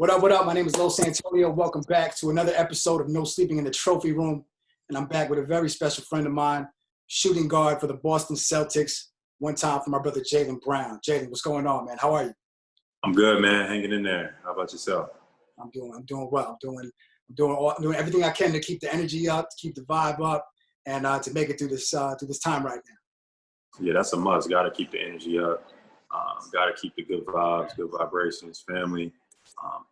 What up, what up? My name is Los Antonio. Welcome back to another episode of No Sleeping in the Trophy Room. And I'm back with a very special friend of mine, shooting guard for the Boston Celtics. One time for my brother, Jaylen Brown. Jaylen, what's going on, man? How are you? I'm good, man. Hanging in there. How about yourself? I'm doing well. I'm doing everything I can to keep the energy up, to keep the vibe up, and to make it through this time right now. Yeah, that's a must. Got to keep the energy up. Got to keep the good vibes, good vibrations, family,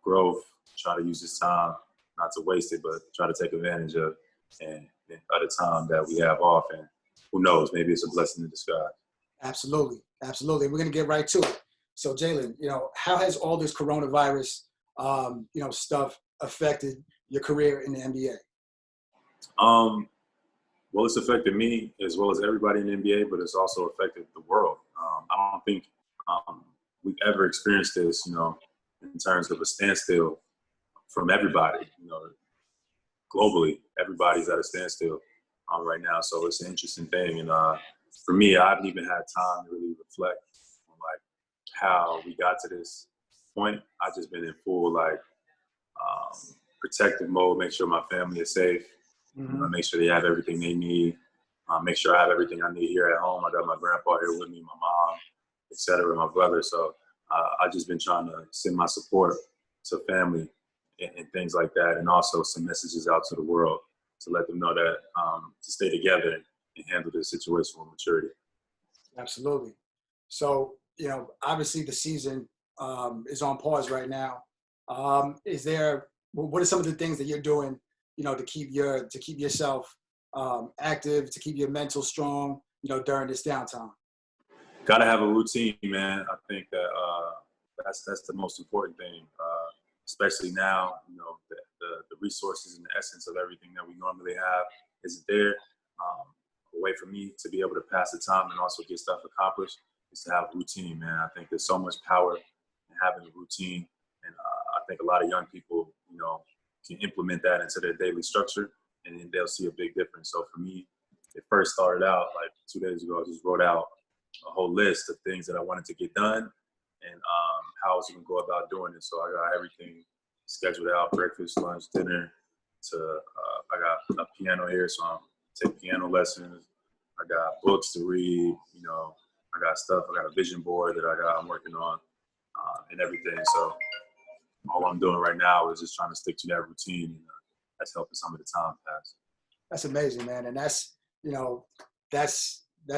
growth. Try to use this time not to waste it, but try to take advantage of and other time that we have off. And who knows, maybe it's a blessing in disguise. Absolutely. We're going to get right to it. So, Jaylen, how has all this coronavirus, stuff affected your career in the NBA? Well, it's affected me as well as everybody in the NBA, but it's also affected the world. I don't think we've ever experienced this, in terms of a standstill from everybody, globally. Everybody's at a standstill right now. So it's an interesting thing. And for me, I haven't even had time to really reflect on how we got to this point. I've just been in full protective mode, make sure my family is safe, make sure they have everything they need, make sure I have everything I need here at home. I got my grandpa here with me, my mom, et cetera, my brother. So I've just been trying to send my support to family and things like that, and also some messages out to the world to let them know that to stay together and handle this situation with maturity. Absolutely. So, obviously the season is on pause right now. What are some of the things that you're doing, to keep yourself active, to keep your mental strong, during this downtime? Got to have a routine, man. I think that that's the most important thing, especially now. The resources and the essence of everything that we normally have isn't there. A way for me to be able to pass the time and also get stuff accomplished is to have a routine, man. I think there's so much power in having a routine, and I think a lot of young people, can implement that into their daily structure, and then they'll see a big difference. So for me, it first started out 2 days ago. I just wrote out a whole list of things that I wanted to get done and how I was going to go about doing it. So I got everything scheduled out: breakfast, lunch, dinner. I got a piano here, so I'm taking piano lessons. I got books to read. I got stuff. I got a vision board that I'm working on, and everything. So all I'm doing right now is just trying to stick to that routine, and that's helping some of the time pass. That's amazing, man, and that's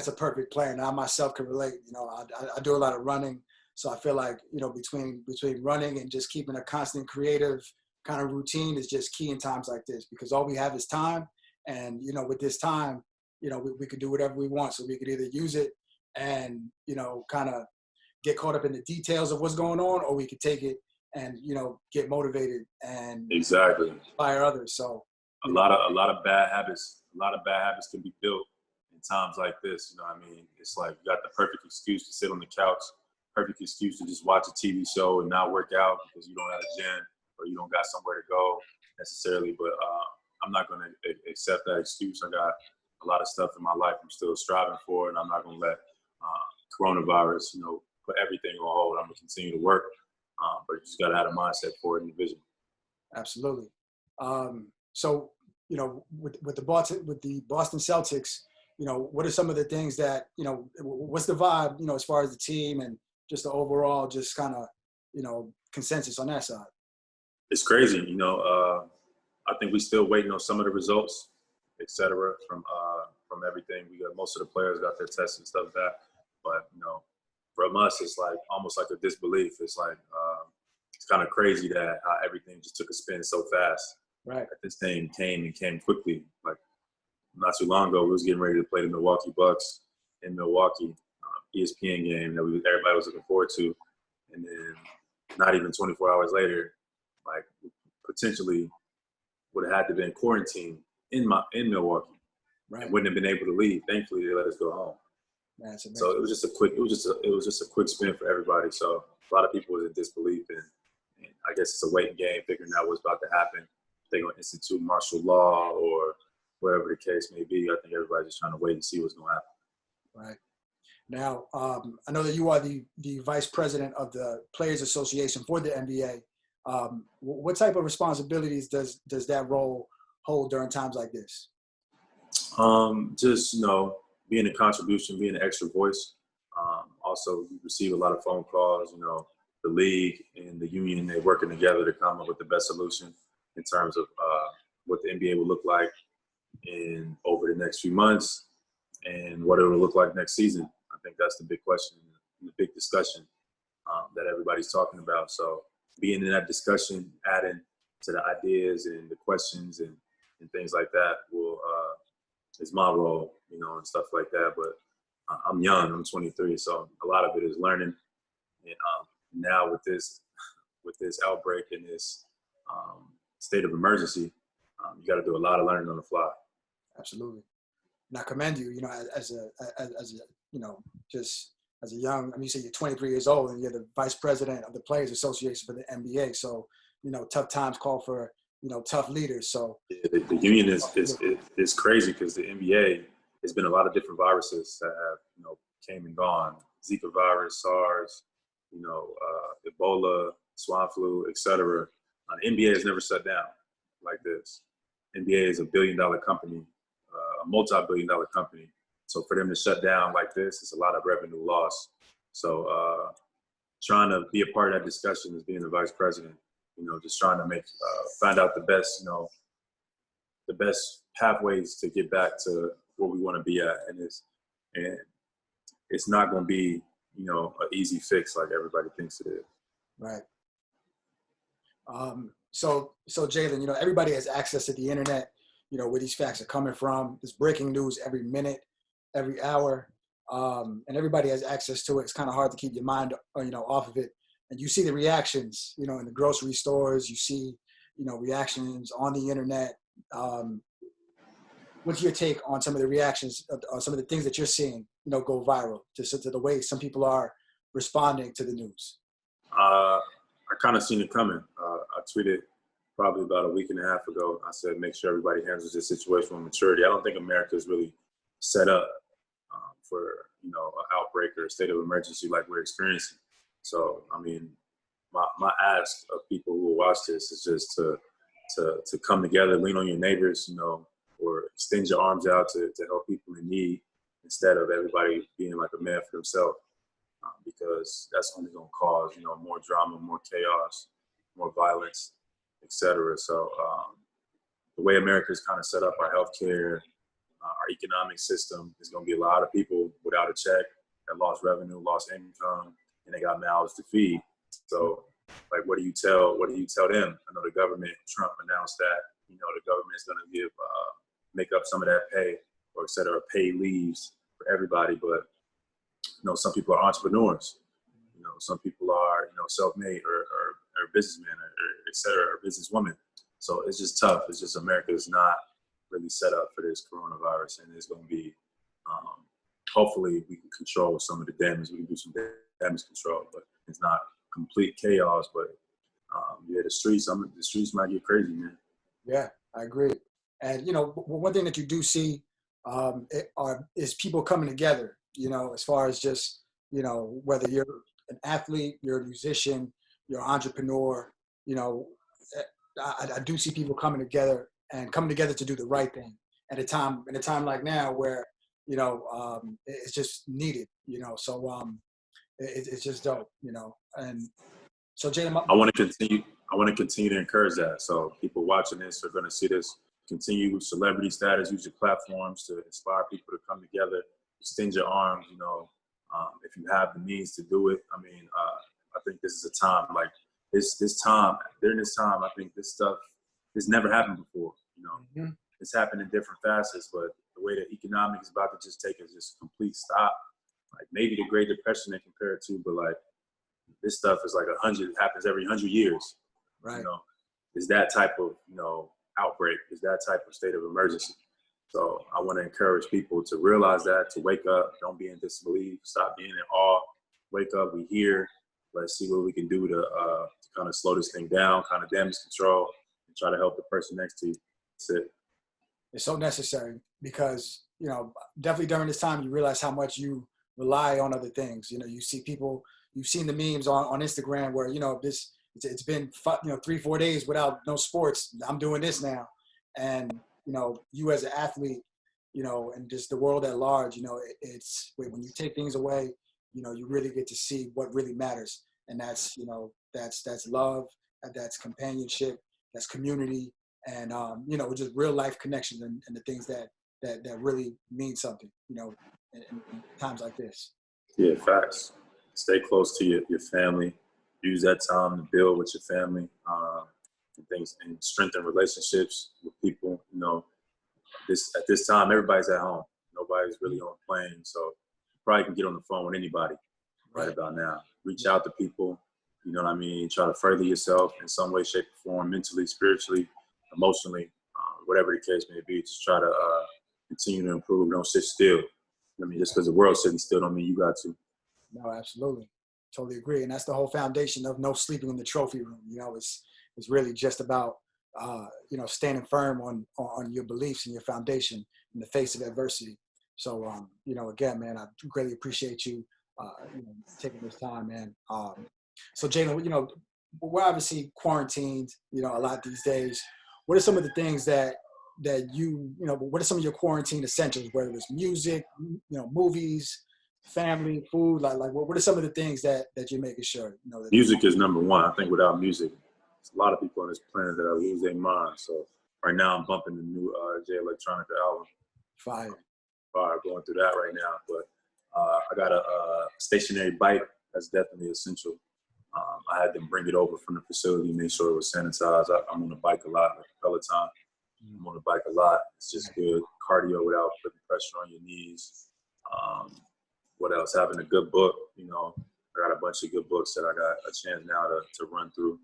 a perfect plan. I myself can relate. I do a lot of running, so I feel like between running and just keeping a constant creative kind of routine is just key in times like this, because all we have is time, and with this time, we could do whatever we want. So we could either use it and kind of get caught up in the details of what's going on, or we could take it and get motivated and exactly inspire others. So a lot of bad habits can be built in times like this. It's like you got the perfect excuse to sit on the couch, perfect excuse to just watch a TV show and not work out because you don't have a gym or you don't got somewhere to go necessarily. But I'm not going to accept that excuse. I got a lot of stuff in my life I'm still striving for, and I'm not going to let coronavirus, put everything on hold. I'm going to continue to work, but you just got to have a mindset for it and the vision. Absolutely. So, with the Boston Celtics, what are some of the things that, what's the vibe, as far as the team and just the overall, just kind of, consensus on that side? It's crazy. I think we're still waiting on some of the results, et cetera, from everything. We got most of the players got their tests and stuff like that. But, from us, it's almost like a disbelief. It's it's kind of crazy that how everything just took a spin so fast. Right. That this thing came quickly. Not too long ago, we was getting ready to play the Milwaukee Bucks in Milwaukee, ESPN game that everybody was looking forward to. And then not even 24 hours later, potentially would have had to been quarantined in Milwaukee. Right. And wouldn't have been able to leave. Thankfully, they let us go home. That's amazing. So it was just a quick spin for everybody. So a lot of people was in disbelief, and I guess it's a waiting game, figuring out what's about to happen. They're going to institute martial law or whatever the case may be. I think everybody's just trying to wait and see what's going to happen. Right. Now, I know that you are the vice president of the Players Association for the NBA. What type of responsibilities does that role hold during times like this? Just being a contribution, being an extra voice. Also, we receive a lot of phone calls. The league and the union, they're working together to come up with the best solution in terms of what the NBA will look like in over the next few months and what it will look like next season. I think that's the big question, the big discussion that everybody's talking about. So being in that discussion, adding to the ideas and the questions and things like that will is my role, and stuff like that. But I'm young. I'm 23, so a lot of it is learning. And now with this outbreak and this state of emergency, you got to do a lot of learning on the fly. Absolutely. And I commend you, as a, just as a young, I mean, you say you're 23 years old and you're the vice president of the Players Association for the NBA. So, tough times call for, tough leaders. So yeah, the union is crazy because the NBA has been a lot of different viruses that have, came and gone. Zika virus, SARS, Ebola, swine flu, etc. The NBA has never shut down like this. NBA is a billion-dollar company, a multi-billion-dollar company. So for them to shut down like this, it's a lot of revenue loss. So trying to be a part of that discussion as being the vice president, just trying to find out the best pathways to get back to where we want to be at. And it's not going to be, an easy fix like everybody thinks it is. Right. So Jalen, everybody has access to the internet, where these facts are coming from. There's breaking news every minute, every hour, and everybody has access to it. It's kind of hard to keep your mind, off of it. And you see the reactions, in the grocery stores. You see, reactions on the internet. What's your take on some of the reactions, on some of the things that you're seeing, go viral, to the way some people are responding to the news? I kind of seen it coming. I tweeted probably about a week and a half ago. I said, make sure everybody handles this situation with maturity. I don't think America is really set up for, an outbreak or a state of emergency like we're experiencing. So, I mean, my ask of people who will watch this is just to come together, lean on your neighbors, or extend your arms out to help people in need instead of everybody being like a man for themselves. Because that's only going to cause, more drama, more chaos, more violence, etc. So the way America is kind of set up, our healthcare, our economic system, is going to be a lot of people without a check that lost revenue, lost income, and they got mouths to feed. So, like, what do you tell them? I know the government, Trump announced that, the government is going to make up some of that pay or et cetera, paid leaves for everybody, but some people are entrepreneurs. Some people are, self-made or businessmen or et cetera, or businesswomen. So it's just tough. It's just America is not really set up for this coronavirus, and it's going to be, hopefully we can control some of the damage. We can do some damage control, but it's not complete chaos. But the streets might get crazy, man. Yeah, I agree. And, one thing that you do see is people coming together, as far as just, whether you're an athlete, you're a musician, you're an entrepreneur, I do see people coming together to do the right thing in a time like now where, it's just needed, so it's just dope, and so Jalen, I want to continue to encourage that. So people watching this are going to see this continue with celebrity status, use your platforms to inspire people to come together, extend your arms, if you have the means to do it. I mean, I think this is a time like during this time, I think this stuff has never happened before, Mm-hmm. It's happened in different facets, but the way that economics is about to just take a complete stop, like maybe the Great Depression they compare it to, but like this stuff is like happens every 100 years. Right. Is that type of, outbreak, is that type of state of emergency. So I want to encourage people to realize that, to wake up, don't be in disbelief, stop being in awe, wake up, we here, let's see what we can do to kind of slow this thing down, kind of damage control, and try to help the person next to you. That's it. It's so necessary because, definitely during this time, you realize how much you rely on other things. You see people, you've seen the memes on Instagram where, this it's been 3-4 days without no sports. I'm doing this now, and you as an athlete, and just the world at large, it's when you take things away, you really get to see what really matters, and that's love, and that's companionship, that's community, and just real life connections and the things that really mean something, in times like this. Yeah, facts. Stay close to your family. Use that time to build with your family, and things, and strengthen relationships with people. At this time, everybody's at home. Nobody's really on a plane, so you probably can get on the phone with anybody right about now. Reach out to people. You know what I mean? Try to further yourself in some way, shape, or form, mentally, spiritually, emotionally, whatever the case may be. Just try to continue to improve. Don't sit still. I mean, just because the world's sitting still don't mean you got to. No, absolutely. Totally agree. And that's the whole foundation of no sleeping in the trophy room. It's really just about, standing firm on your beliefs and your foundation in the face of adversity. So, again, man, I greatly appreciate you, taking this time, man. So Jalen, we're obviously quarantined, a lot these days. What are some of the things that what are some of your quarantine essentials, whether it's music, movies, family, food, like what are some of the things that you're making sure, that Music is number one. I think without music, there's a lot of people on this planet that lose their mind. So right now I'm bumping the new Jay Electronica album. fire. Going through that right now. But I got a stationary bike. That's definitely essential. I had them bring it over from the facility, make sure it was sanitized. I'm on the bike a lot, like Peloton. I'm on the bike a lot. It's just good cardio without putting pressure on your knees. What else? Having a good book. I got a bunch of good books that I got a chance now to run through.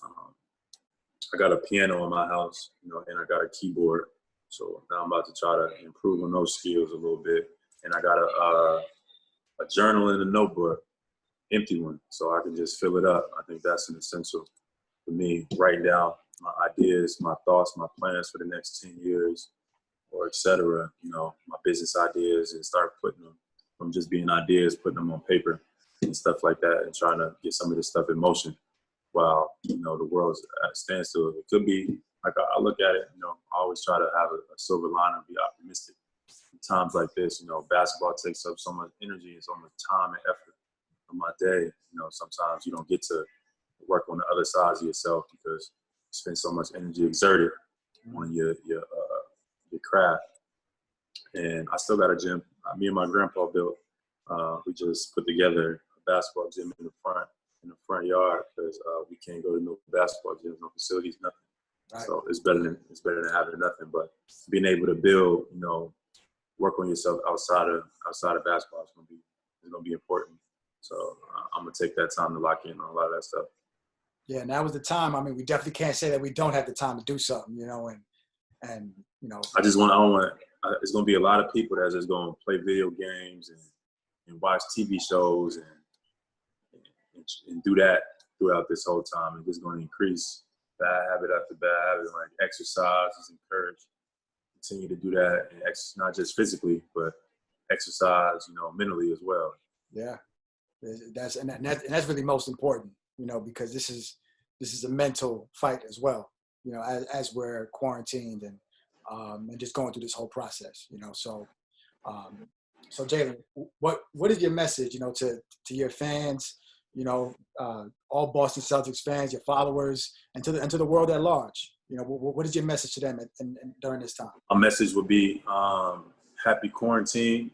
I got a piano in my house, and I got a keyboard. So now I'm about to try to improve on those skills a little bit. And I got a journal and a notebook, empty one, so I can just fill it up. I think that's an essential for me. Writing down my ideas, my thoughts, my plans for the next 10 years, or et cetera, my business ideas, and start putting them from just being ideas, putting them on paper and stuff like that, and trying to get some of this stuff in motion while, the world's at a standstill. It could be, like I look at it, I always try to have a silver lining and be optimistic. In times like this, basketball takes up so much energy and so much time and effort of my day. Sometimes you don't get to work on the other sides of yourself because you spend so much energy exerted on your craft. And I still got a gym. Me and my grandpa built. We just put together a basketball gym in the front yard because we can't go to no basketball gyms, no facilities, nothing. Right. So it's better than having nothing. But being able to build, work on yourself outside of basketball is gonna be important. So I'm gonna take that time to lock in on a lot of that stuff. Yeah, and that was the time. I mean, we definitely can't say that we don't have the time to do something, and I don't want. It's gonna be a lot of people that's just gonna play video games and watch TV shows and do that throughout this whole time, and just gonna increase bad habit after bad habit. Like exercise is encouraged. Continue to do that, and not just physically, but exercise, mentally as well. Yeah, that's really most important, because this is a mental fight as well, as we're quarantined and just going through this whole process, So Jalen, what is your message, to your fans, all Boston Celtics fans, your followers, and to the world at large? What is your message to them during this time? My message would be happy quarantine.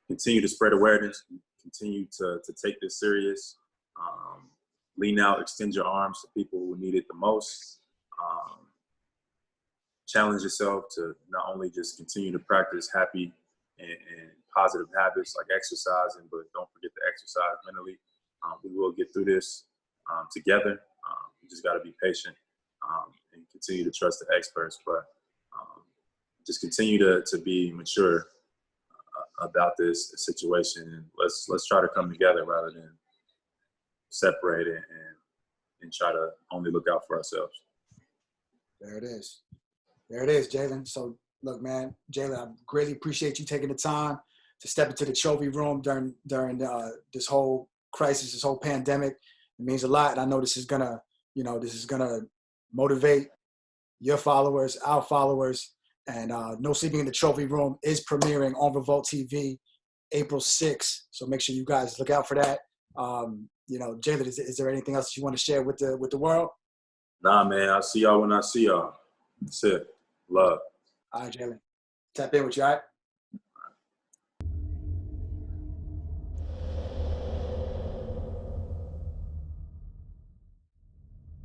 Continue to spread awareness. Continue to take this serious. Lean out, extend your arms to people who need it the most. Challenge yourself to not only just continue to practice happy and positive habits like exercising, but don't forget to exercise mentally. We will get through this together. We just got to be patient and continue to trust the experts, but just continue to be mature about this situation, and let's try to come together rather than separate it and try to only look out for ourselves. There it is, Jalen. So look, man, Jalen, I greatly appreciate you taking the time to step into the trophy room during this whole crisis, this whole pandemic, It means a lot. And I know this is gonna, this is gonna motivate your followers, our followers. And No Sleeping in the Trophy Room is premiering on Revolt TV April 6th. So make sure you guys look out for that. Jalen, is there anything else you want to share with the world? Nah, man. I'll see y'all when I see y'all. That's it. Love. All right, Jalen. Tap in with you, all right?